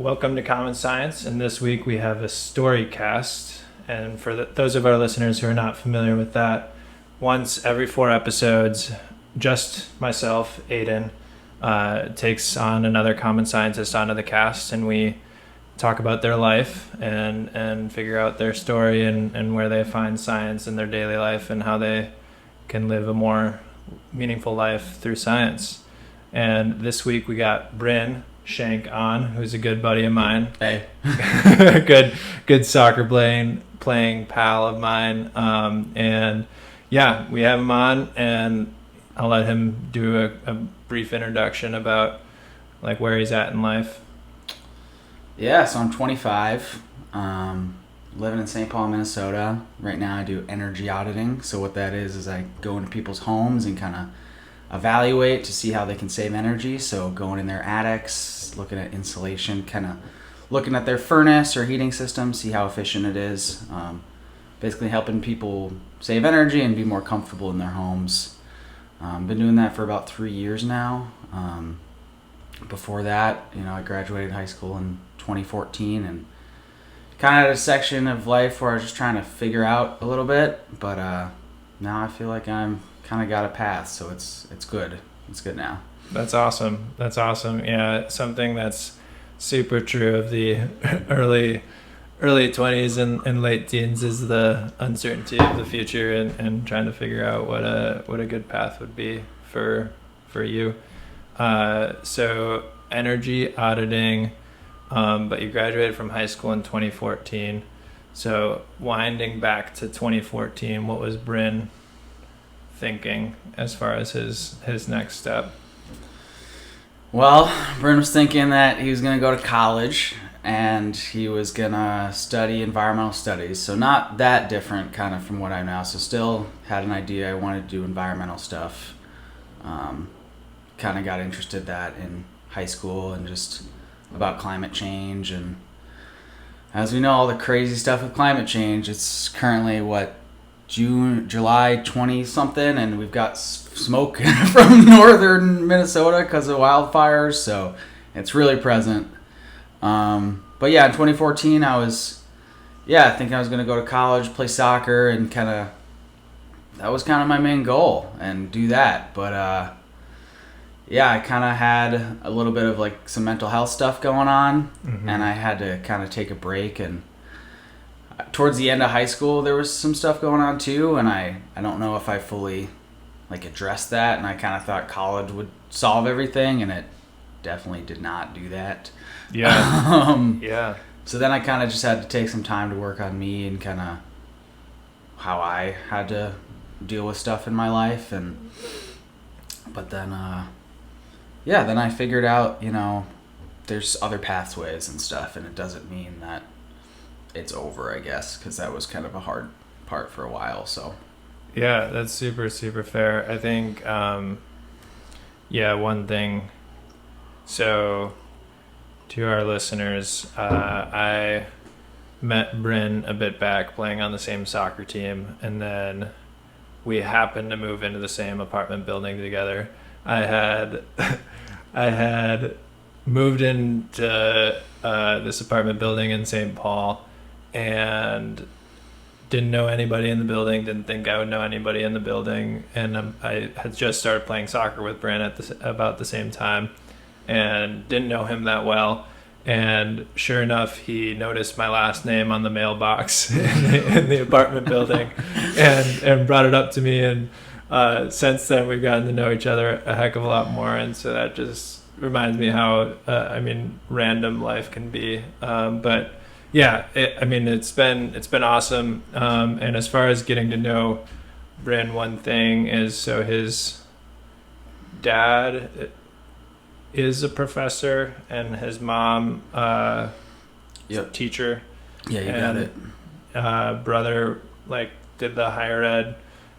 Welcome to Common Science, and this week we have a story cast. And for those of our listeners who are not familiar with that, once every 4 episodes, just myself, Aidan, takes on another common scientist onto the cast, and we talk about their life and figure out their story and where they find science in their daily life and how they can live a more meaningful life through science. And this week we got Bryn Shank on, who's a good buddy of mine. Hey. good soccer playing pal of mine. And yeah, we have him on, and I'll let him do a brief introduction about like where he's at in life. Yeah, so I'm 25, living in St. Paul, Minnesota. Right now I do energy auditing. So what that is I go into people's homes and kind of evaluate to see how they can save energy. So going in their attics, looking at insulation, kind of looking at their furnace or heating system, see how efficient it is. Basically helping people save energy and be more comfortable in their homes. Been doing that for about 3 years now. Before that, I graduated high school in 2014 and kind of had a section of life where I was just trying to figure out a little bit, but now I feel like I'm kind of got a path, so it's good. It's good now. That's awesome. Yeah, something that's super true of the early 20s and late teens is the uncertainty of the future and trying to figure out what a good path would be for you. So energy auditing, but you graduated from high school in 2014. So winding back to 2014, what was Bryn thinking as far as his next step? Well, Bryn was thinking that he was going to go to college and he was going to study environmental studies. So not that different kind of from what I know. So still had an idea I wanted to do environmental stuff. Kind of got interested that in high school and just about climate change. And as we know, all the crazy stuff with climate change, it's currently July 20 something, and we've got smoke from northern Minnesota because of wildfires, so it's really present. But yeah, in 2014 I was thinking I was going to go to college, play soccer, and that was kind of my main goal, and do that. But I kind of had a little bit of like some mental health stuff going on, and I had to kind of take a break. And towards the end of high school, there was some stuff going on too, and I don't know if I fully like addressed that, and I kind of thought college would solve everything, and it definitely did not do that. Yeah. Yeah. So then I kind of just had to take some time to work on me and kind of how I had to deal with stuff in my life, but then then I figured out, there's other pathways and stuff, and it doesn't mean that it's over, I guess, because that was kind of a hard part for a while. So yeah, that's super fair. I think one thing, so to our listeners, I met Bryn a bit back playing on the same soccer team, and then we happened to move into the same apartment building together. I had moved into this apartment building in St. Paul and didn't know anybody in the building, didn't think I would know anybody in the building, and I had just started playing soccer with Bryn at about the same time and didn't know him that well. And sure enough, he noticed my last name on the mailbox in the apartment building and brought it up to me. And since then, we've gotten to know each other a heck of a lot more. And so that just reminds me how, random life can be. But yeah, it's been awesome. And as far as getting to know Bryn, one thing is, so his dad is a professor and his mom teacher. Yeah, you got it. Brother did the higher ed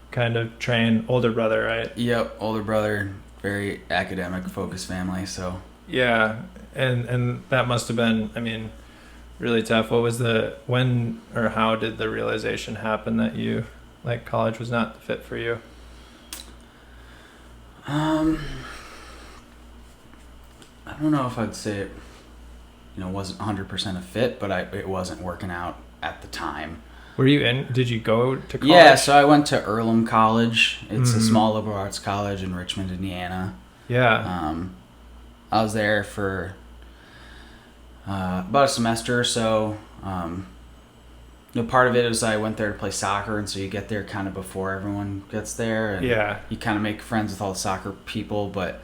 kind of train. Older brother, right? Yep, older brother, very academic focused family. So yeah, and that must have been really tough. What was when or how did the realization happen that you college was not the fit for you? I don't know if I'd say it wasn't 100% a fit, but it wasn't working out at the time. Did you go to college? Yeah, so I went to Earlham College. It's a small liberal arts college in Richmond, Indiana. Yeah. I was there for about a semester or so. Part of it is I went there to play soccer, and so you get there kind of before everyone gets there. And Yeah. you kind of make friends with all the soccer people, but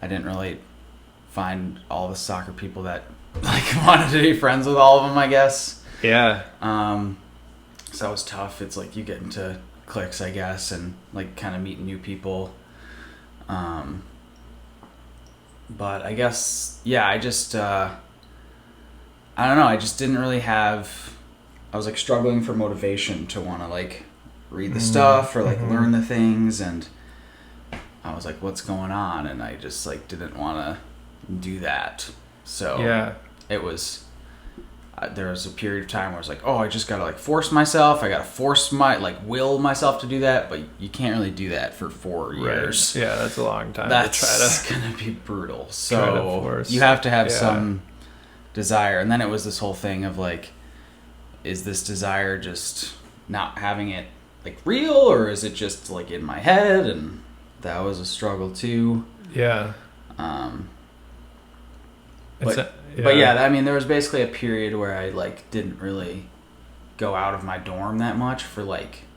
I didn't really find all the soccer people that wanted to be friends with all of them, I guess. Yeah. So that was tough. It's you get into cliques, I guess, and kind of meeting new people. But I guess, yeah, I just, I don't know. I just didn't really have, I was struggling for motivation to want to read the stuff or learn the things. And I was what's going on? And I just didn't want to do that. So yeah, it was, there was a period of time where I was I just got to force myself. I got to force will myself to do that. But you can't really do that for 4 years. Right. Yeah, that's a long time. That's going to be brutal. So you have to have some desire. And then it was this whole thing of is this desire just not having it real, or is it just in my head? And that was a struggle too. Yeah. But yeah, I mean, there was basically a period where I didn't really go out of my dorm that much for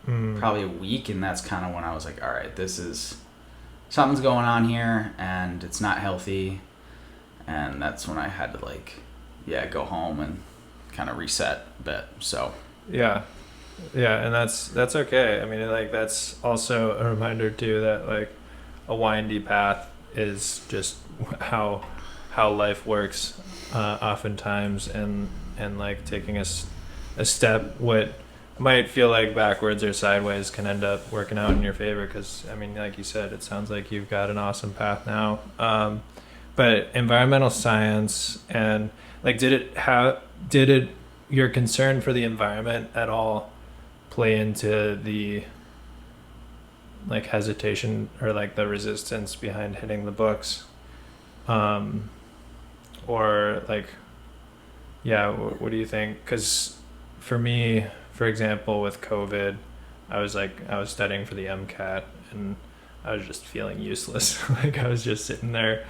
probably a week, and that's kind of when I was all right, this is something's going on here, and it's not healthy, and that's when I had to go home and kind of reset a bit. So yeah, and that's okay. I mean, that's also a reminder too that a windy path is just how life works oftentimes, and taking a step what might feel backwards or sideways can end up working out in your favor, because I mean, like you said, it sounds like you've got an awesome path now. But environmental science, and did your concern for the environment at all play into the hesitation or the resistance behind hitting the books? Or what do you think? Because for me, for example, with COVID, I was studying for the MCAT, and I was just feeling useless. I was just sitting there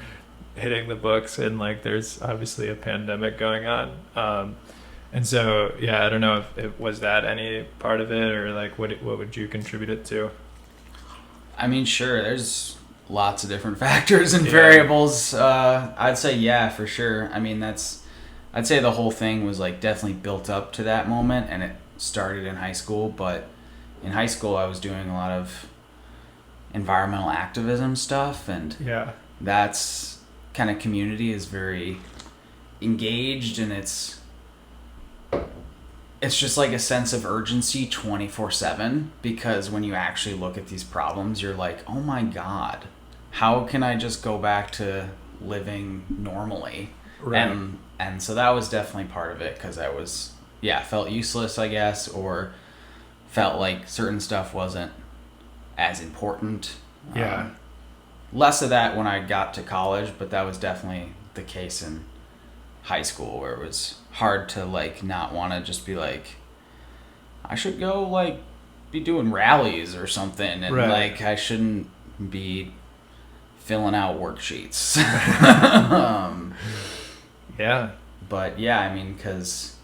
hitting the books, and there's obviously a pandemic going on. And so, yeah, I don't know if it was that any part of it, or what would you contribute it to? I mean, sure, there's lots of different factors and variables. I'd say, yeah, for sure. I mean, I'd say the whole thing was definitely built up to that moment, and it started in high school. But in high school, I was doing a lot of environmental activism stuff, and that's kind of community is very engaged, and it's just a sense of urgency 24/7, because when you actually look at these problems, you're oh my God, how can I just go back to living normally? Right. And so that was definitely part of it, because I was, felt useless, I guess, or felt certain stuff wasn't as important. Yeah. Less of that when I got to college, but that was definitely the case in high school, where it was hard to not want to just be I should go be doing rallies or something, and I shouldn't be filling out worksheets. But yeah, I mean, because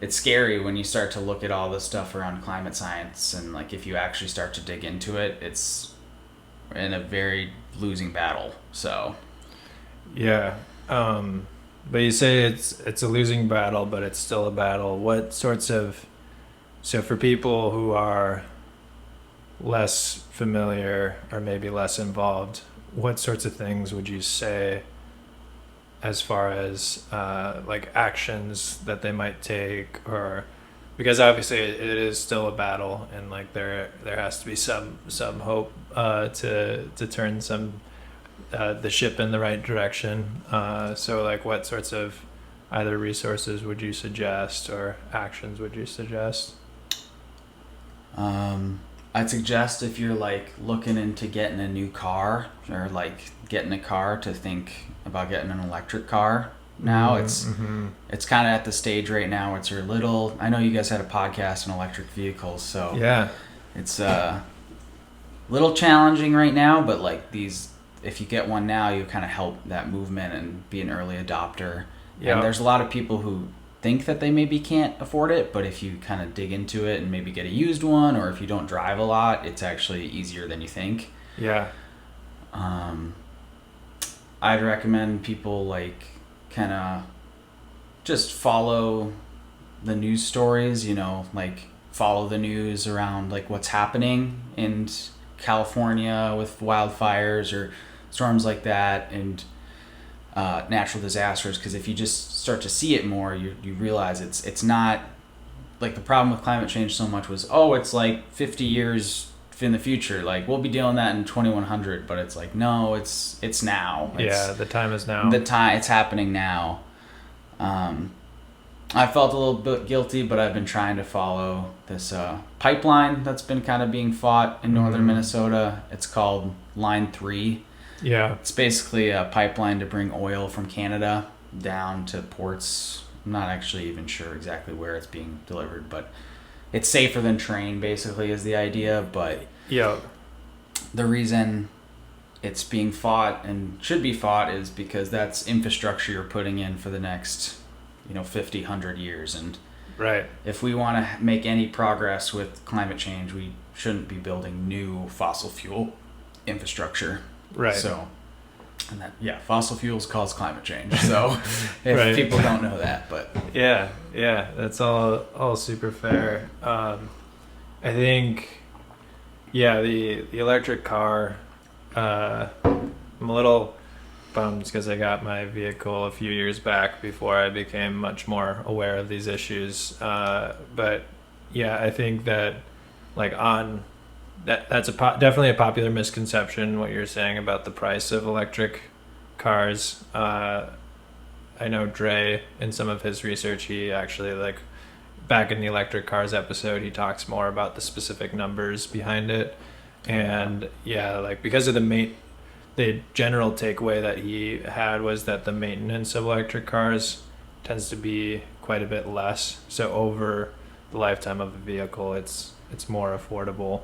it's scary when you start to look at all this stuff around climate science, and if you actually start to dig into it, it's in a very losing battle. So yeah. But you say it's a losing battle, but it's still a battle. What sorts of, so for people who are less familiar or maybe less involved, what sorts of things would you say as far as actions that they might take? Or because obviously it is still a battle, and there has to be some hope to turn the ship in the right direction. So what sorts of either resources would you suggest, or actions would you suggest? I'd suggest, if you're looking into getting a new car, or getting a car, to think about getting an electric car. now. Mm-hmm. It's kind of at the stage right now where it's a little. I know you guys had a podcast on electric vehicles, so Yeah. it's a little challenging right now. But like these, if you get one now, you kind of help that movement and be an early adopter. Yeah. And there's a lot of people who think that they maybe can't afford it, but if you kind of dig into it and maybe get a used one, or if you don't drive a lot, it's actually easier than you think. Yeah. I'd recommend people like kind of just follow the news stories, like follow the news around like what's happening in California with wildfires or storms like that, and natural disasters, because if you just start to see it more, you realize it's not like the problem with climate change so much was, it's like 50 years in the future, like we'll be dealing that in 2100, but it's like, no, it's now. The time is now. It's happening now. I felt a little bit guilty, but I've been trying to follow this pipeline that's been kind of being fought in northern Minnesota. It's called Line 3. Yeah. It's basically a pipeline to bring oil from Canada down to ports. I'm not actually even sure exactly where it's being delivered, but it's safer than train, basically, is the idea. But the reason it's being fought and should be fought is because that's infrastructure you're putting in for the next 50, 100 years. And right. If we want to make any progress with climate change, we shouldn't be building new fossil fuel infrastructure. Right. So, and that, fossil fuels cause climate change. So, if people don't know that, but yeah, that's all super fair. I think, the electric car. I'm a little bummed because I got my vehicle a few years back before I became much more aware of these issues. But I think that that's definitely a popular misconception, what you're saying about the price of electric cars. I know Dre, in some of his research, he actually back in the electric cars episode, he talks more about the specific numbers behind it. And because of the general takeaway that he had was that the maintenance of electric cars tends to be quite a bit less. So over the lifetime of a vehicle, it's more affordable.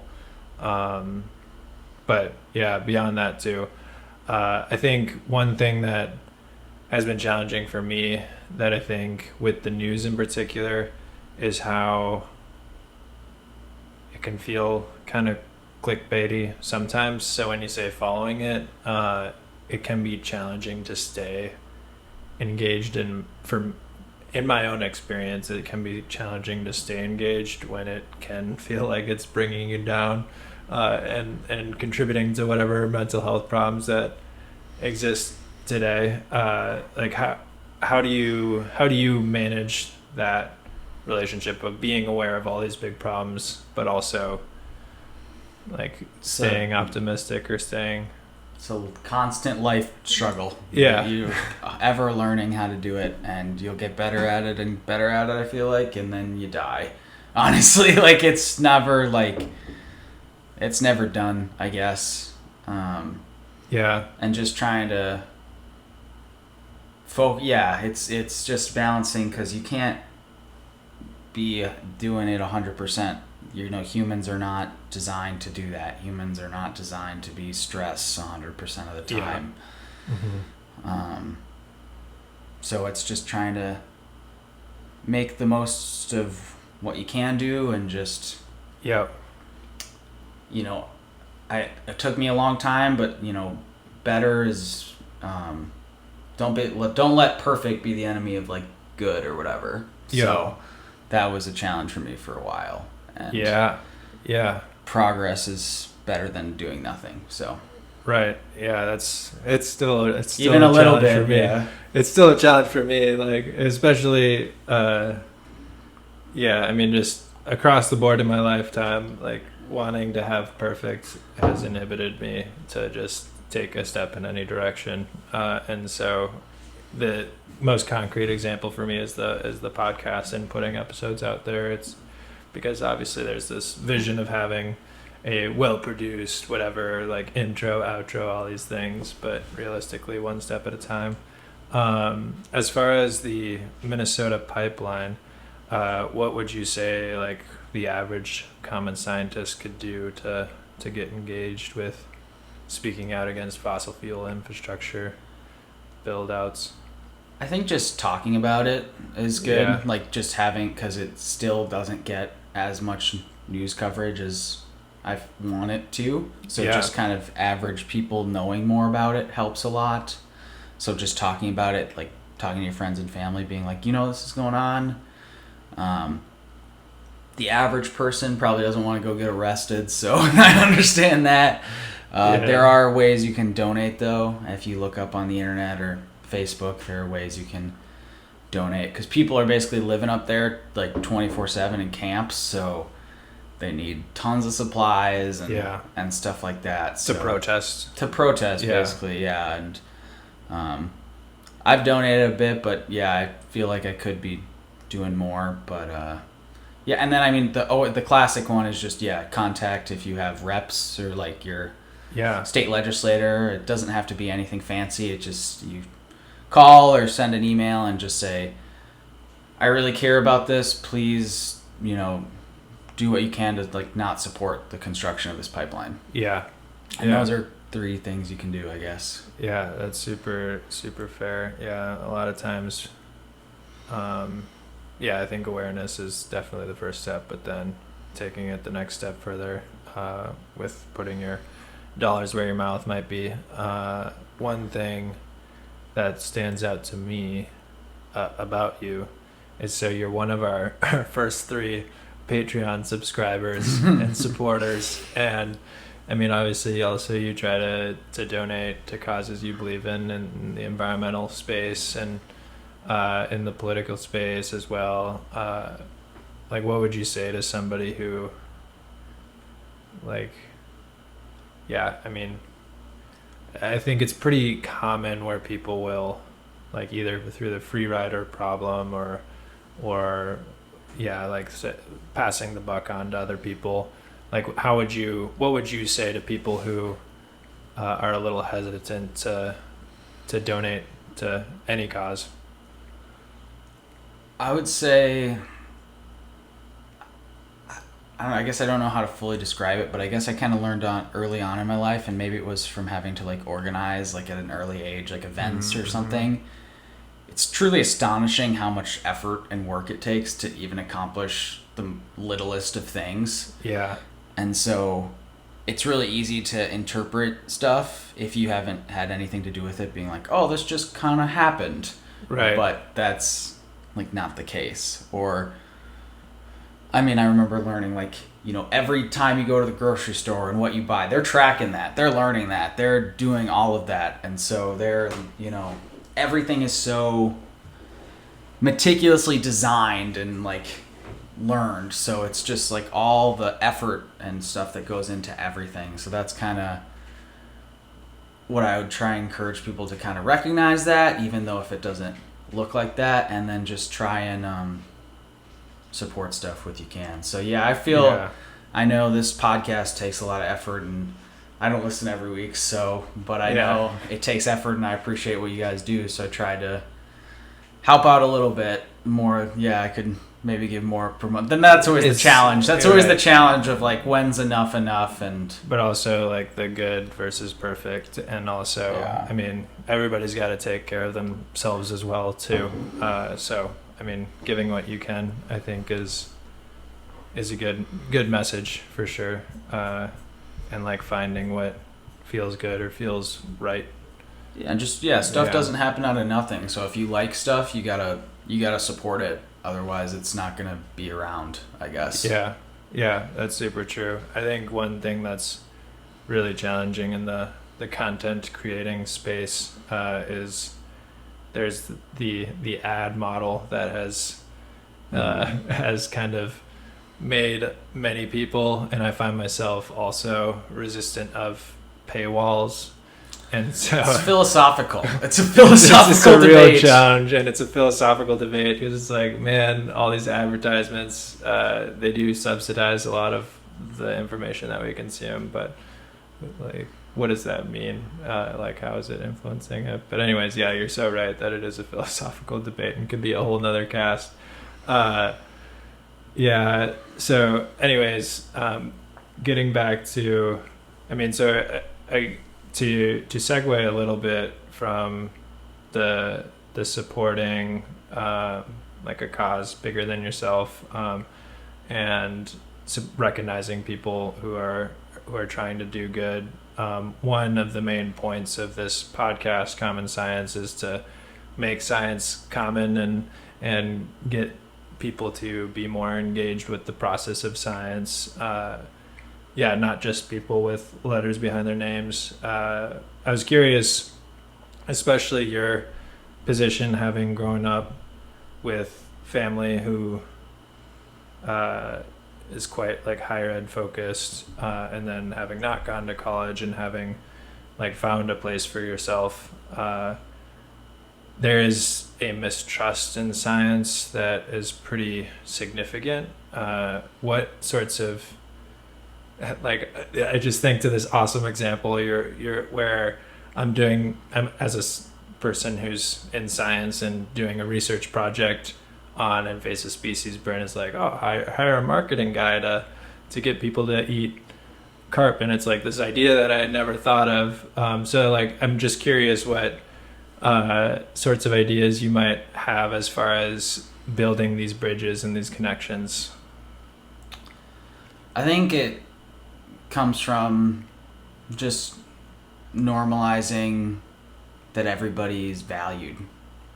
But beyond that too, I think one thing that has been challenging for me, that I think with the news in particular, is how it can feel kind of clickbaity sometimes. So when you say following it, it can be challenging to stay engaged in my own experience, it can be challenging to stay engaged when it can feel like it's bringing you down, and contributing to whatever mental health problems that exist today. How do you manage that relationship of being aware of all these big problems, but also staying optimistic or staying... It's a constant life struggle. Yeah. You're ever learning how to do it, and you'll get better at it and better at it, I feel like, and then you die. Honestly, it's never done, I guess. And just trying to it's just balancing, because you can't be doing it 100%. Humans are not designed to do that. Humans are not designed to be stressed 100% of the time. Yeah. Mm-hmm. So it's just trying to make the most of what you can do, and just, it took me a long time, but better is, don't let perfect be the enemy of good or whatever. Yeah. So that was a challenge for me for a while. And progress is better than doing nothing. So right, it's still even a little bit for me. Yeah, it's still a challenge for me. Especially, just across the board in my lifetime, wanting to have perfect has inhibited me to just take a step in any direction. And so, the most concrete example for me is the podcast and putting episodes out there. It's because obviously there's this vision of having a well-produced whatever, intro, outro, all these things, but realistically one step at a time. As far as the Minnesota pipeline, what would you say like the average common scientist could do to get engaged with speaking out against fossil fuel infrastructure build outs? I think just talking about it is good. Yeah. Like just having, because it still doesn't get as much news coverage as I want it to. So Yeah. just kind of average people knowing more about it helps a lot. So just talking about it, like talking to your friends and family, being like, this is going on. The average person probably doesn't want to go get arrested, so I understand that. There are ways you can donate, though. If you look up on the internet or Facebook, there are ways you can donate, because people are basically living up there like 24/7 in camps, so they need tons of supplies and stuff like that. To protest. Basically, yeah. And I've donated a bit, but yeah, I feel like I could be doing more. But yeah, and then I mean the classic one is just contact if you have reps or like your state legislator. It doesn't have to be anything fancy. It just you call or send an email and just say, I really care about this. Please, do what you can to like not support the construction of this pipeline. Yeah. And those are 3 things you can do, I guess. Yeah, that's super, super fair. Yeah, a lot of times, I think awareness is definitely the first step, but then taking it the next step further with putting your dollars where your mouth might be. One thing that stands out to me about you is so you're one of our first 3 Patreon subscribers and supporters, and I mean obviously also you try to donate to causes you believe in the environmental space and in the political space as well. Like what would you say to somebody who I think it's pretty common where people will, like either through the free rider problem or passing the buck on to other people. Like what would you say to people who are a little hesitant to donate to any cause? I would say, I guess I don't know how to fully describe it, but I guess I kind of learned early on in my life, and maybe it was from having to like organize like at an early age, like events or something. It's truly astonishing how much effort and work it takes to even accomplish the littlest of things. Yeah. And so it's really easy to interpret stuff if you haven't had anything to do with it, being like, oh, this just kind of happened. Right. But that's like not the case. Or I mean, I remember learning like, every time you go to the grocery store and what you buy, they're tracking that. They're learning that. They're doing all of that. And so they're, everything is so meticulously designed and like learned. So it's just like all the effort and stuff that goes into everything. So that's kind of what I would try and encourage people to kind of recognize that, even though if it doesn't look like that, and then just try and support stuff what you can. So I feel I know this podcast takes a lot of effort, and I don't listen every week, but I know it takes effort, and I appreciate what you guys do, so I try to help out a little bit more. I could maybe give more promote. Then that's always the challenge. That's always the challenge of like, when's enough, and but also like the good versus perfect, and also I mean everybody's got to take care of themselves as well too. So I mean, giving what you can, I think, is a good message for sure, and like finding what feels good or feels right. Yeah, and just stuff doesn't happen out of nothing. So if you like stuff, you gotta support it. Otherwise, it's not gonna be around, I guess. Yeah, that's super true. I think one thing that's really challenging in the content creating space is there's the ad model that has kind of made many people, and I find myself also resistant of paywalls, and so it's philosophical. It's a philosophical it's a debate. real challenge, and it's a philosophical debate because it's like, man, all these advertisements they do subsidize a lot of the information that we consume, but like what does that mean? Like, how is it influencing it? But anyways, yeah, you're so right that it is a philosophical debate and could be a whole nother cast. Yeah. So anyways, getting back to, I mean, so to segue a little bit from the supporting like a cause bigger than yourself, and recognizing people who are trying to do good. One of the main points of this podcast, Common Science, is to make science common and get people to be more engaged with the process of science. Not just people with letters behind their names. I was curious, especially your position, having grown up with family who is quite like higher ed focused, and then having not gone to college and having like found a place for yourself. There is a mistrust in science that is pretty significant. What sorts of, like, I just think to this awesome example, you're where I'm as a person who's in science and doing a research project on invasive species. Bryn is like, oh, hire a marketing guy to get people to eat carp, and it's like this idea that I had never thought of. So like, I'm just curious what sorts of ideas you might have as far as building these bridges and these connections. I think it comes from just normalizing that everybody is valued,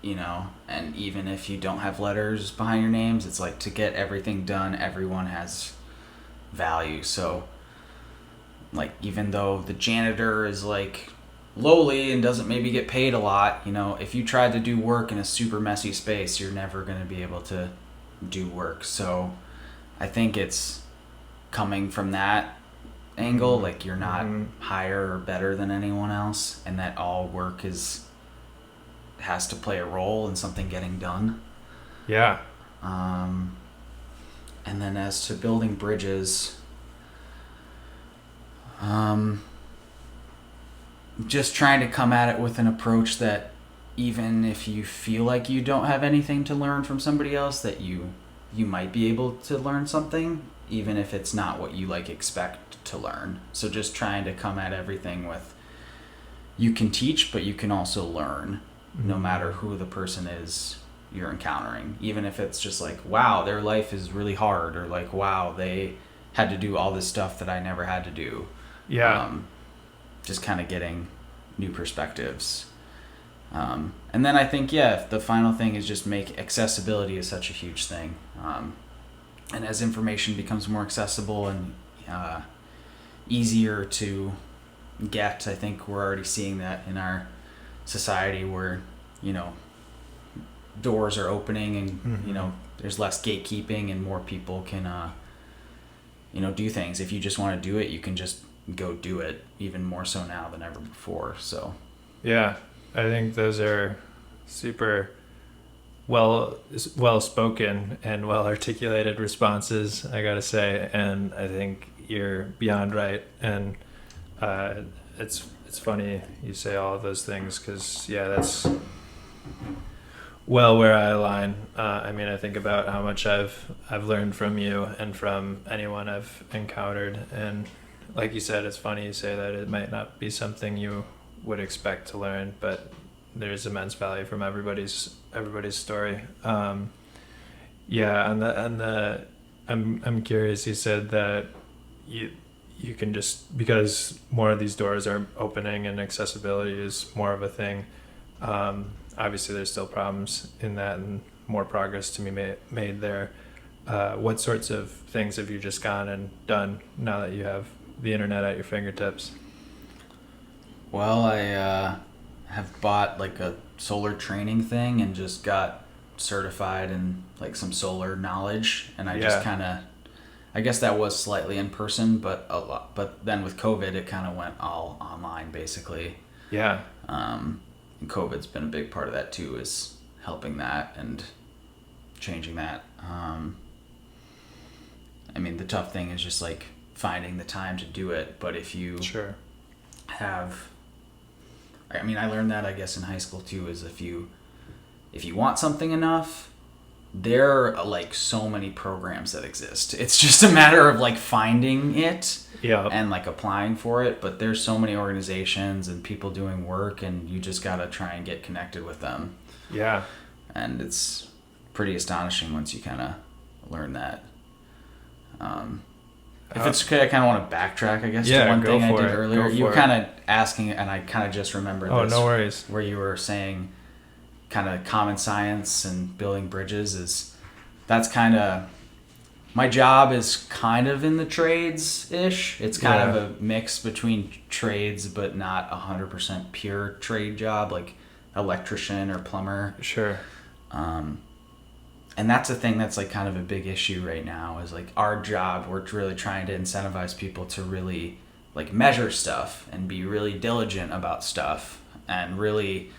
and even if you don't have letters behind your names, it's like, to get everything done, everyone has value. So like, even though the janitor is like lowly and doesn't maybe get paid a lot, if you tried to do work in a super messy space, you're never going to be able to do work. So I think it's coming from that angle, like you're not higher or better than anyone else, and that all work has to play a role in something getting done. Yeah. And then as to building bridges, just trying to come at it with an approach that even if you feel like you don't have anything to learn from somebody else, that you might be able to learn something, even if it's not what you like expect to learn. So just trying to come at everything with, you can teach, but you can also learn, no matter who the person is you're encountering. Even if it's just like, wow, their life is really hard, or like, wow, they had to do all this stuff that I never had to do. Yeah. Just kind of getting new perspectives. And then I think, the final thing is just make accessibility is such a huge thing. And as information becomes more accessible and easier to get, I think we're already seeing that in our society where, doors are opening and, there's less gatekeeping and more people can, do things. If you just want to do it, you can just go do it, even more so now than ever before. So yeah, I think those are super well spoken and well articulated responses, I gotta say, and I think you're beyond right. And it's funny you say all of those things, because that's well where I align. I mean, I think about how much I've learned from you and from anyone I've encountered, and like you said, it's funny you say that it might not be something you would expect to learn, but there's immense value from everybody's story. I'm curious. You said that you can just, because more of these doors are opening and accessibility is more of a thing. Obviously, there's still problems in that and more progress to be made there. What sorts of things have you just gone and done now that you have the internet at your fingertips? Well, I have bought like a solar training thing and just got certified in like some solar knowledge, and I just kind of, I guess that was slightly in person, but then with COVID it kind of went all online basically. Yeah. And COVID's been a big part of that too, is helping that and changing that. I mean, the tough thing is just like finding the time to do it, but if you have, I mean, I learned that, I guess, in high school too, is if you want something enough, there are like so many programs that exist. It's just a matter of like finding it and like applying for it. But there's so many organizations and people doing work, and you just got to try and get connected with them. Yeah. And it's pretty astonishing once you kind of learn that. If it's okay, I kind of want to backtrack, I guess, to one thing I did earlier. You were kind of asking, and I kind of just remembered this. Oh, no worries. Where you were saying kind of common science and building bridges that's kind of, my job is kind of in the trades-ish. It's kind of a mix between trades, but not 100% pure trade job, like electrician or plumber. Sure. And that's a thing that's like kind of a big issue right now, is like our job, we're really trying to incentivize people to really like measure stuff and be really diligent about stuff and really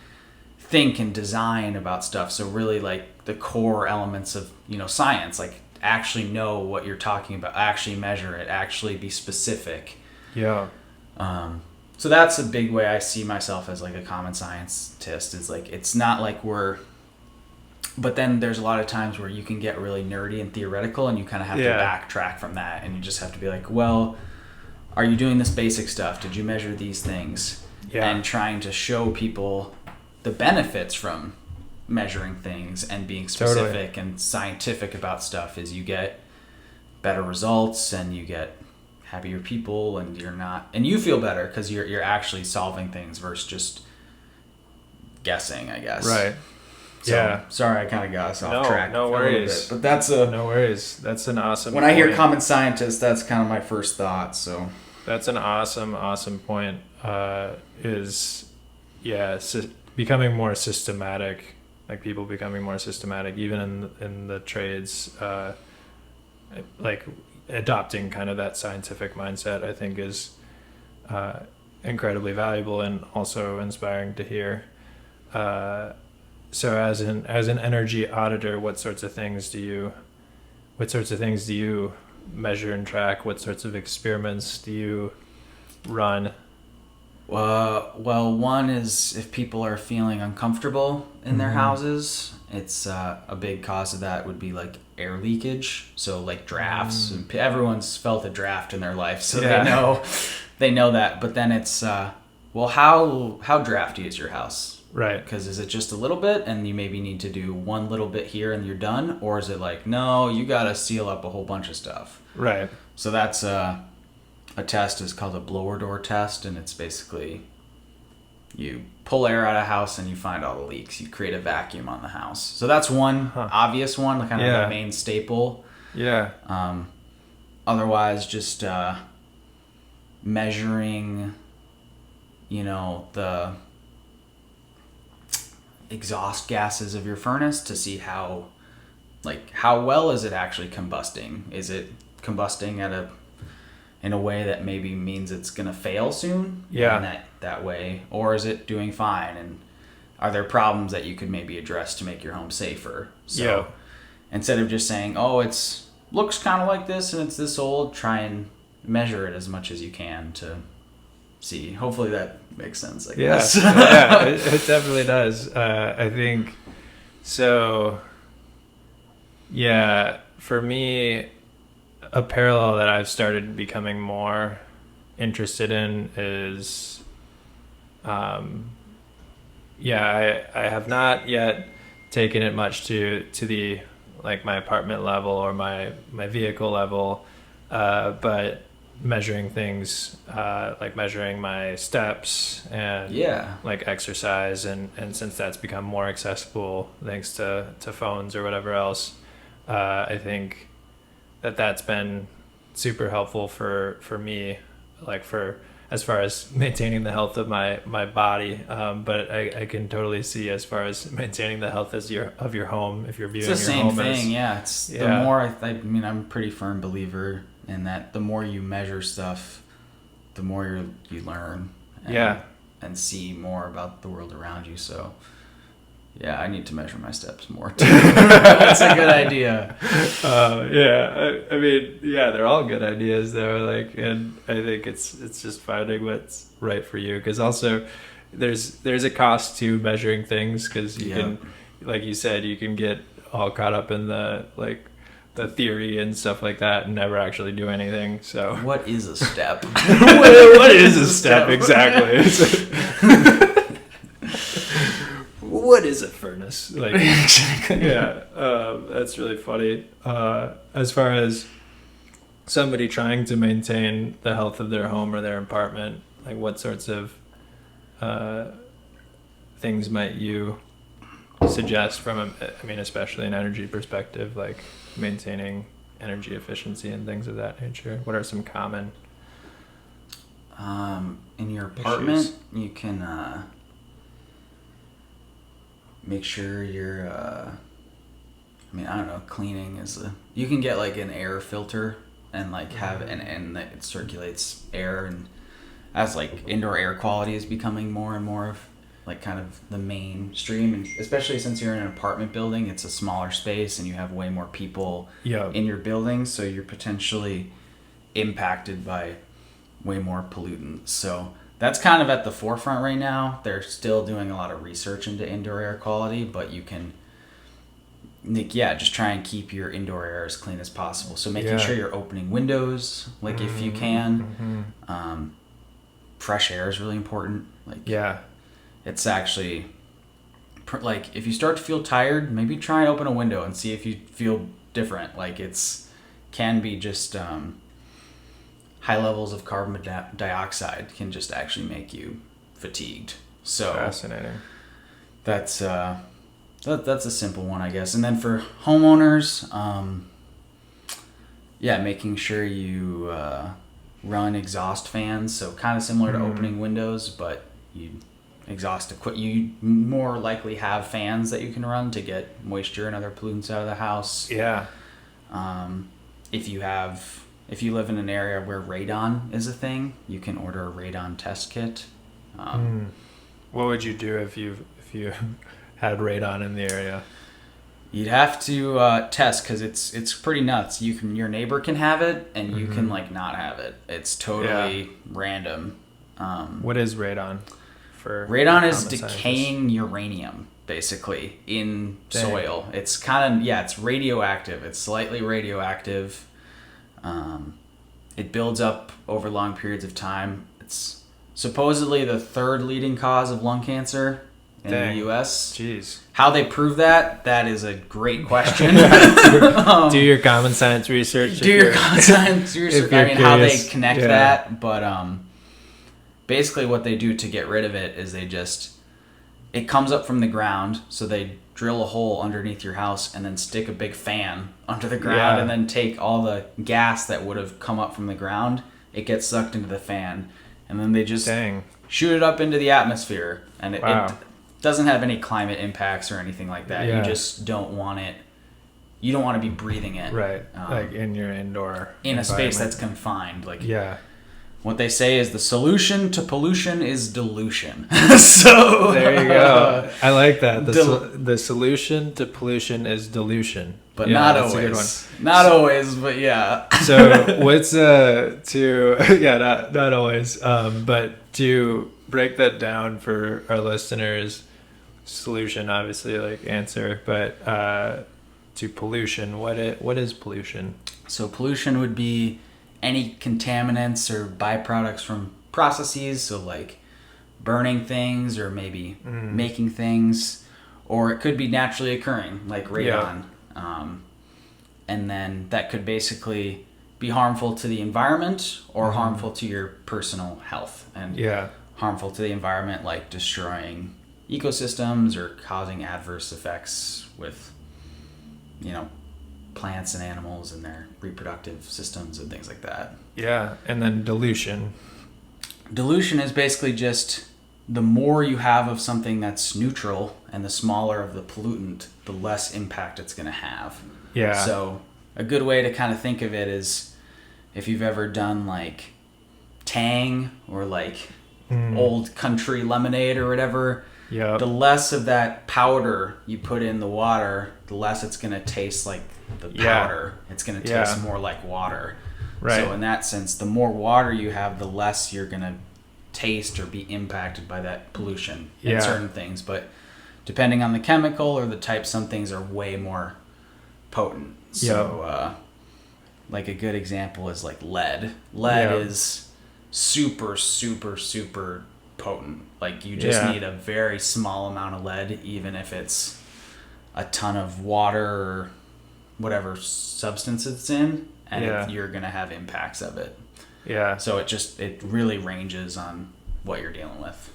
think and design about stuff. So really like the core elements of, science, like actually know what you're talking about, actually measure it, actually be specific. Yeah. So that's a big way I see myself as like a common scientist, is like, it's not like but then there's a lot of times where you can get really nerdy and theoretical, and you kind of have to backtrack from that, and you just have to be like, well, are you doing this basic stuff? Did you measure these things? Yeah. And trying to show people the benefits from measuring things and being specific and scientific about stuff is you get better results, and you get happier people, and you feel better because you're actually solving things versus just guessing, I guess. Right. So, sorry, I kind of got us off track. No worries. But that's no worries. That's an awesome. When I hear common scientist, that's kind of my first thought. So that's an awesome point. Becoming more systematic, like people becoming more systematic, even in the trades, like adopting kind of that scientific mindset, I think is incredibly valuable and also inspiring to hear. So as an energy auditor, what sorts of things do you measure and track? What sorts of experiments do you run? Well, one is if people are feeling uncomfortable in their houses, it's a big cause of that would be like air leakage. So like drafts, and everyone's felt a draft in their life, so they know that. But then it's how drafty is your house? Right. Because is it just a little bit and you maybe need to do one little bit here and you're done? Or is it like, no, you got to seal up a whole bunch of stuff? Right. So that's a test is called a blower door test. And it's basically you pull air out of a house and you find all the leaks. You create a vacuum on the house. So that's one obvious one, kind of the main staple. Yeah. Otherwise, just measuring, the exhaust gases of your furnace to see how well is it actually combusting? Is it combusting in a way that maybe means it's gonna fail soon? Yeah. In that way, or is it doing fine? And are there problems that you could maybe address to make your home safer? So instead of just saying, oh, it's looks kind of like this and it's this old, try and measure it as much as you can to see. Hopefully that makes sense, I guess. Yeah, it definitely does. I think so. Yeah, for me, a parallel that I've started becoming more interested in is, I have not yet taken it much to the like my apartment level or my vehicle level, but measuring things, like measuring my steps and like exercise, and since that's become more accessible thanks to phones or whatever else, I think that's been super helpful for me, like for as far as maintaining the health of my body, but I can totally see as far as maintaining the health of your home, if you're viewing your home it's the same thing. It's the more I mean, I'm a pretty firm believer in that the more you measure stuff, the more you learn and see more about the world around you. So Yeah, I need to measure my steps more too. That's a good idea. I mean, yeah, they're all good ideas though. Like, and I think it's just finding what's right for you. Because also, there's a cost to measuring things. Because you can, like you said, you can get all caught up in the theory and stuff like that and never actually do anything. So what is a step? what is a step exactly? What is a furnace? Like, yeah, that's really funny. As far as somebody trying to maintain the health of their home or their apartment, like what sorts of things might you suggest from especially an energy perspective, like maintaining energy efficiency and things of that nature? What are some common in your apartment issues? You can make sure you're I don't know, cleaning you can get like an air filter and like have and that it circulates air, and as like indoor air quality is becoming more and more of like kind of the mainstream, and especially since you're in an apartment building, it's a smaller space and you have way more people in your building, so you're potentially impacted by way more pollutants. So that's kind of at the forefront right now. They're still doing a lot of research into indoor air quality, but you can, just try and keep your indoor air as clean as possible. So making sure you're opening windows, like if you can. Fresh air is really important. It's actually, like if you start to feel tired, maybe try and open a window and see if you feel different. Like can be just high levels of carbon dioxide can just actually make you fatigued. So fascinating. That's a simple one, I guess. And then for homeowners, making sure you run exhaust fans. So kind of similar to opening windows, but you more likely have fans that you can run to get moisture and other pollutants out of the house. Yeah. If you live in an area where radon is a thing, you can order a radon test kit. What would you do if you had radon in the area? You'd have to test, because it's pretty nuts. Your neighbor can have it, and you can like not have it. It's totally random. What is radon? Radon is decaying uranium, basically, in soil. It's it's radioactive. It's slightly radioactive. It builds up over long periods of time. It's supposedly the third leading cause of lung cancer in the U.S. Jeez. How they prove that is a great question. Do your common science research. How they connect that. But basically what they do to get rid of it is it comes up from the ground, so they drill a hole underneath your house and then stick a big fan under the ground and then take all the gas that would have come up from the ground. It gets sucked into the fan, and then they just shoot it up into the atmosphere, and it doesn't have any climate impacts or anything like that. You just don't want it. You don't want to be breathing it. Right. Like in your indoor in a space that's confined. Yeah. What they say is the solution to pollution is dilution. So there you go. I like that. The solution to pollution is dilution. But not always. Not always, but yeah. So what's not always. But to break that down for our listeners, solution obviously like answer, but to pollution, what is pollution? So pollution would be any contaminants or byproducts from processes, so like burning things or maybe making things, or it could be naturally occurring, like radon. And then that could basically be harmful to the environment or harmful to your personal health. And harmful to the environment, like destroying ecosystems or causing adverse effects with, plants and animals and their reproductive systems and things like that. Yeah, and then dilution. Dilution is basically just the more you have of something that's neutral and the smaller of the pollutant, the less impact it's going to have. Yeah. So a good way to kind of think of it is if you've ever done like Tang or like old country lemonade or whatever. Yep. the less of that powder you put in the water, the less it's going to taste like the powder. It's going to taste more like water. Right. So in that sense, the more water you have, the less you're going to taste or be impacted by that pollution in certain things. But depending on the chemical or the type, some things are way more potent. So like a good example is like lead. Lead is super, super, super potent. Like you just need a very small amount of lead, even if it's a ton of water or whatever substance it's in, and you're going to have impacts of it. Yeah. So it really ranges on what you're dealing with.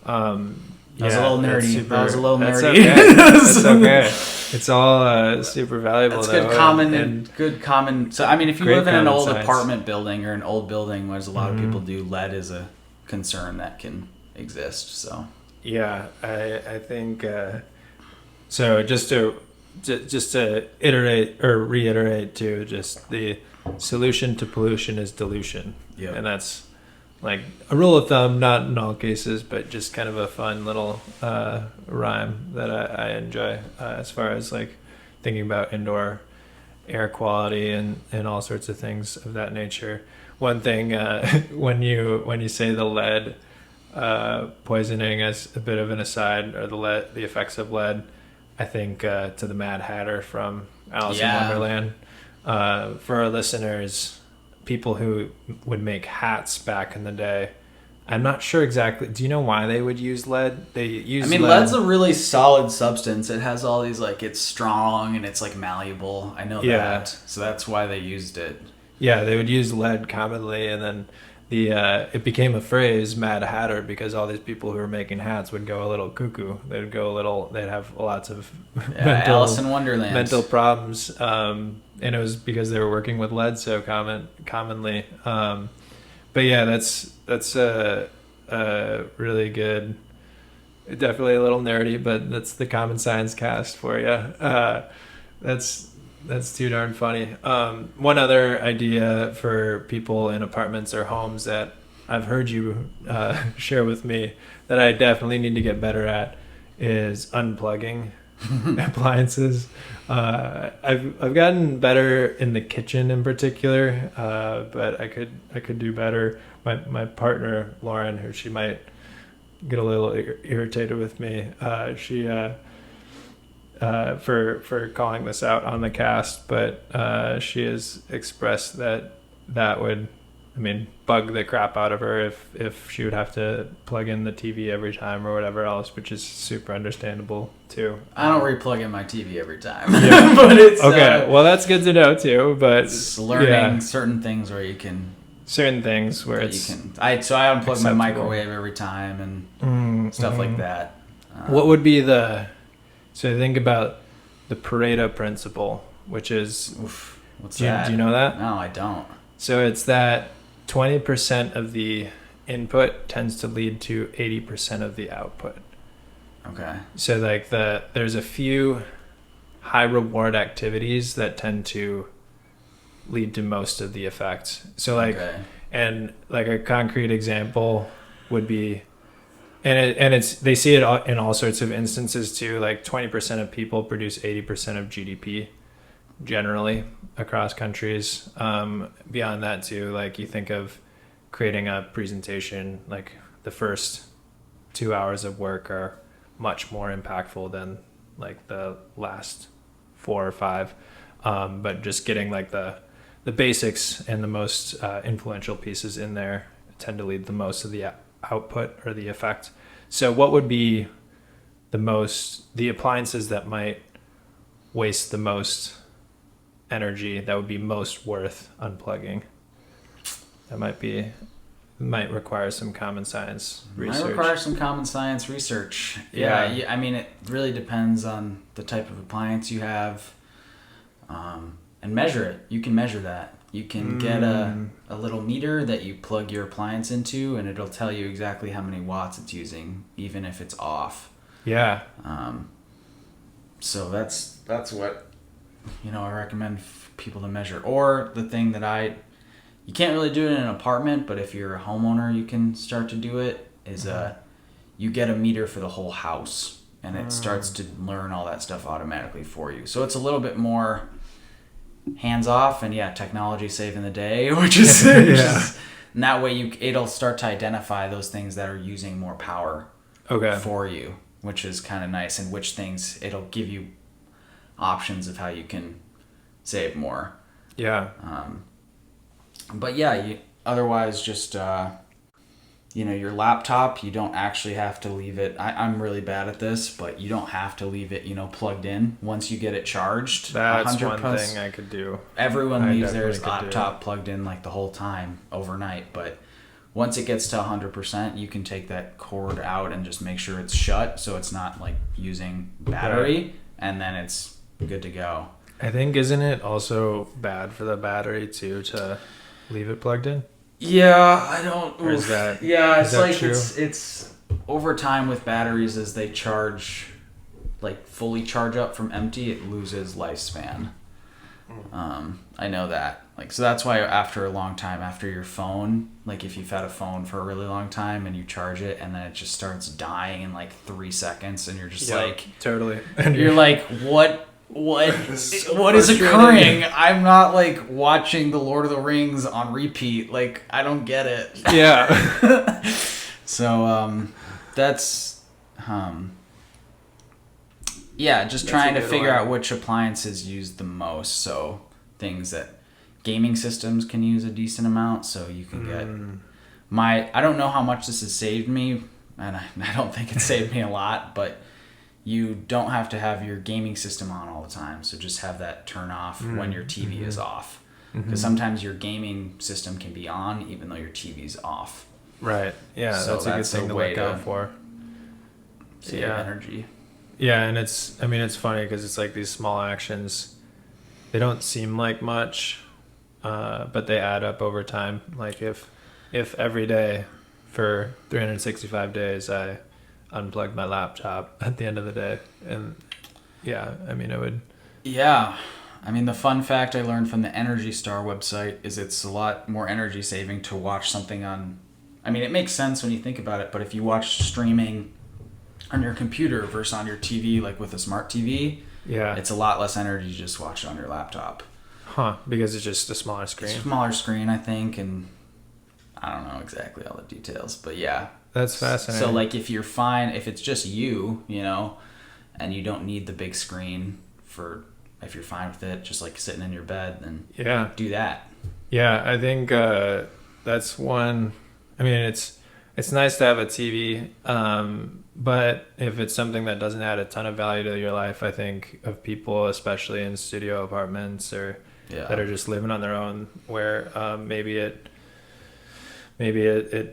That was a little nerdy. That was a little that's nerdy. Okay. That's okay. It's all super valuable. That's though, good common. So I mean, if you live in an old science. apartment building or an old building, as a lot of people do, lead is a concern that can exist. So yeah, I think so. Just to iterate or reiterate too, just the solution to pollution is dilution. Yeah, and that's like a rule of thumb, not in all cases, but just kind of a fun little rhyme that I enjoy as far as like thinking about indoor air quality and all sorts of things of that nature. One thing when you say the lead poisoning as a bit of an aside, or the effects of lead, I think to the Mad Hatter from Alice in Wonderland. For our listeners, people who would make hats back in the day, I'm not sure exactly. Do you know why they would use lead? Lead's a really solid substance. It has all these, like, it's strong and it's like malleable. I know that. So that's why they used it. Yeah, they would use lead commonly, and then it became a phrase, Mad Hatter, because all these people who were making hats would go a little cuckoo. They'd have lots of Alice in Wonderland mental problems. And it was because they were working with lead so commonly. But yeah, that's a really good, definitely a little nerdy, but that's the Common Science cast for you. That's too darn funny. One other idea for people in apartments or homes that I've heard you share with me that I definitely need to get better at is unplugging appliances. I've gotten better in the kitchen in particular, but I could do better. My partner Lauren, who she might get a little irritated with me, she for calling this out on the cast, but she has expressed that would, bug the crap out of her if she would have to plug in the TV every time or whatever else, which is super understandable too. I don't replug in my TV every time. But it's okay. Well, that's good to know too. But it's learning certain things where you can. Certain things where it's. I unplug acceptable. My microwave every time and stuff like that. What would be so think about the Pareto principle, which is. What's that? Do you know that? No, I don't. So it's that 20% of the input tends to lead to 80% of the output. Okay. So like there's a few high reward activities that tend to lead to most of the effects. So like, and like a concrete example would be, and they see it in all sorts of instances too. Like 20% of people produce 80% of GDP generally across countries. Beyond that too, like you think of creating a presentation, like the first 2 hours of work are much more impactful than like the last 4 or 5. But just getting like the basics and the most influential pieces in there tend to lead the most of the output or the effect. So what would be the appliances that might waste the most energy, that would be most worth unplugging? That might require some common science research. Might require some common science research. Yeah. It really depends on the type of appliance you have, and measure it. You can measure that. You can get a little meter that you plug your appliance into, and it'll tell you exactly how many watts it's using, even if it's off. Yeah. So that's what I recommend people to measure. Or the thing that you can't really do it in an apartment, but if you're a homeowner, you can start to do it, is you get a meter for the whole house, and it starts to learn all that stuff automatically for you. So it's a little bit more hands off, and technology saving the day, which is, and that way it'll start to identify those things that are using more power for you, which is kind of nice, and which things it'll give you options of how you can save more. Yeah. But otherwise just your laptop, you don't actually have to leave it. I'm really bad at this, but you don't have to leave it, plugged in once you get it charged. That's one thing I could do. Everyone leaves their laptop plugged in like the whole time overnight, but once it gets to 100%, you can take that cord out and just make sure it's shut so it's not like using battery, and then it's good to go. I think, isn't it also bad for the battery too to leave it plugged in? Yeah, I don't. Or is that? Yeah, it's like true? it's over time with batteries, as they charge, like fully charge up from empty, it loses lifespan. I know that. Like, so that's why after a long time, after your phone, like if you've had a phone for a really long time and you charge it and then it just starts dying in like 3 seconds, and you're just totally. You're like, what is occurring? I'm not like watching the Lord of the Rings on repeat. Like, I don't get it. Yeah. So that's just trying to figure out which appliances use the most. So things that gaming systems can use a decent amount, so you can get I don't know how much this has saved me, and I don't think it saved me a lot, but you don't have to have your gaming system on all the time. So just have that turn off when your TV is off. Because sometimes your gaming system can be on even though your TV's off. Right. Yeah, so that's a good thing to look out for. Save energy. Yeah, and it's funny because it's like these small actions, they don't seem like much, but they add up over time. Like if every day for 365 days I unplugged my laptop at the end of the day, and it would. Yeah, the fun fact I learned from the Energy Star website is it's a lot more energy saving to watch something on. It makes sense when you think about it, but if you watch streaming on your computer versus on your TV, like with a smart TV, it's a lot less energy to just watch it on your laptop. Because it's just a smaller screen. It's a smaller screen, I think, and I don't know exactly all the details, but yeah. That's fascinating. So like if you're fine, if it's just you, and you don't need the big screen if you're fine with it, just like sitting in your bed, then do that. Yeah, I think that's one. It's nice to have a TV, but if it's something that doesn't add a ton of value to your life, I think of people, especially in studio apartments or that are just living on their own, where maybe it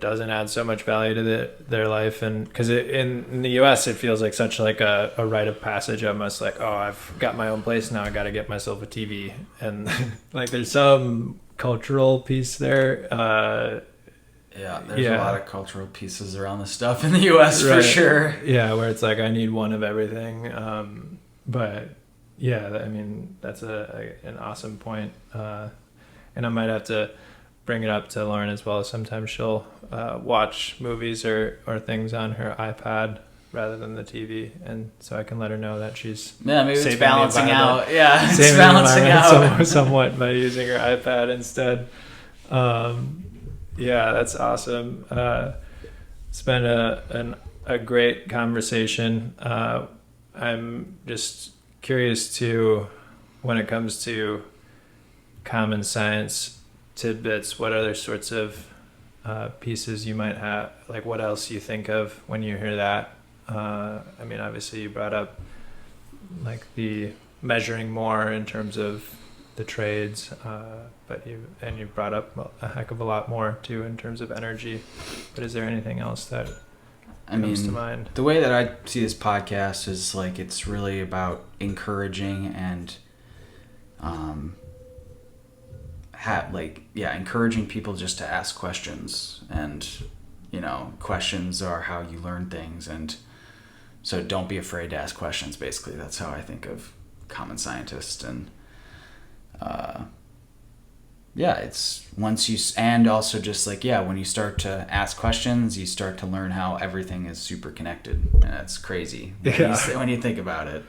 doesn't add so much value to their life, and because in the US it feels like such like a rite of passage, almost like, oh, I've got my own place now, I got to get myself a TV, and like there's some cultural piece there. There's a lot of cultural pieces around this stuff in the US, for sure. Yeah, where it's like I need one of everything, but that's an awesome point, and I might have to bring it up to Lauren as well. Sometimes she'll watch movies or things on her iPad rather than the TV, and so I can let her know that she's maybe it's balancing out. Yeah, it's balancing out somewhat by using her iPad instead. That's awesome. It's been a great conversation. I'm just curious too, when it comes to common science tidbits, what other sorts of pieces you might have, like what else you think of when you hear that. Obviously you brought up like the measuring more in terms of the trades, but you brought up a heck of a lot more too in terms of energy. But is there anything else that comes to mind? The way that I see this podcast is like it's really about encouraging and encouraging people just to ask questions, and questions are how you learn things, and so don't be afraid to ask questions. Basically, that's how I think of common scientists, and yeah, it's once you, and also just like, yeah, when you start to ask questions, you start to learn how everything is super connected. And that's crazy when you think about it.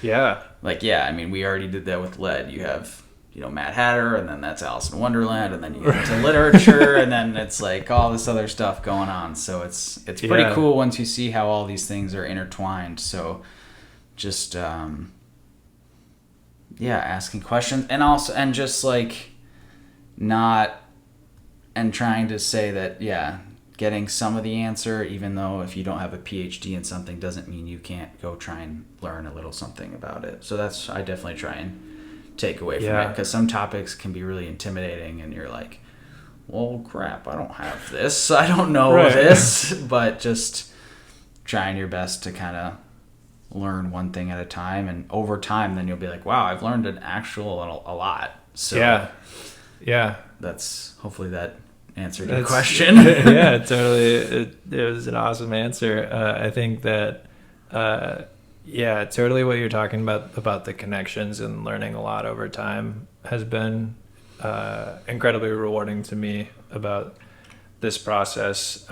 Yeah. Like, yeah, I mean, we already did that with lead. You have, Mad Hatter, and then that's Alice in Wonderland, and then you get into literature, and then it's like all this other stuff going on. So it's pretty cool once you see how all these things are intertwined. So just, asking questions, and just like not, and trying to say that, getting some of the answer, even though if you don't have a PhD in something, doesn't mean you can't go try and learn a little something about it. So I definitely try and take away from it, because some topics can be really intimidating, and you're like, well, crap, I don't have this, I don't know this, but just trying your best to kind of learn one thing at a time, and over time, then you'll be like, wow, I've learned a lot. So that's, hopefully that answered your question. Yeah, totally. It was an awesome answer. I think that, totally what you're talking about the connections and learning a lot over time has been incredibly rewarding to me about this process,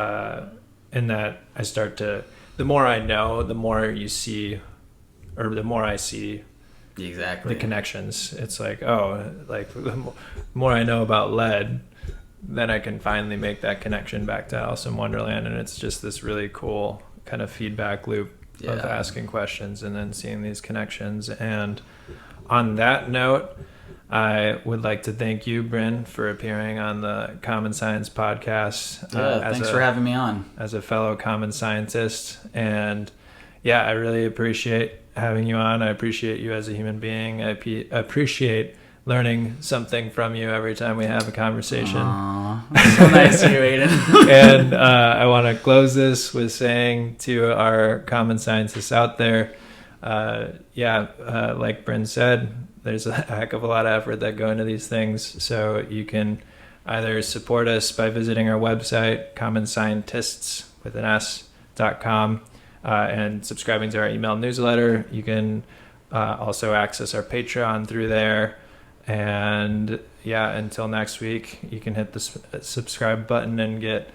in that I start to, the more I know, the more you see, or the more I see the connections. It's like, the more I know about lead, then I can finally make that connection back to Alice in Wonderland, and it's just this really cool kind of feedback loop of asking questions and then seeing these connections. And on that note, I would like to thank you, Bryn, for appearing on the Common Science podcast. Thanks for having me on. As a fellow common scientist. And I really appreciate having you on. I appreciate you as a human being. I appreciate learning something from you every time we have a conversation. Aww, that's so nice of you, Aidan. And I want to close this with saying to our common scientists out there, like Bryn said, there's a heck of a lot of effort that go into these things. So you can either support us by visiting our website, commonscientists.com, and subscribing to our email newsletter. You can also access our Patreon through there. And until next week, you can hit the subscribe button and get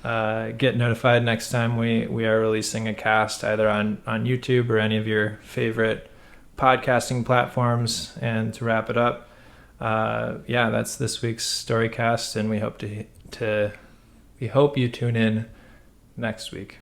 notified next time we are releasing a cast, either on YouTube or any of your favorite podcasting platforms. And to wrap it up, that's this week's Storycast, and we hope you tune in next week.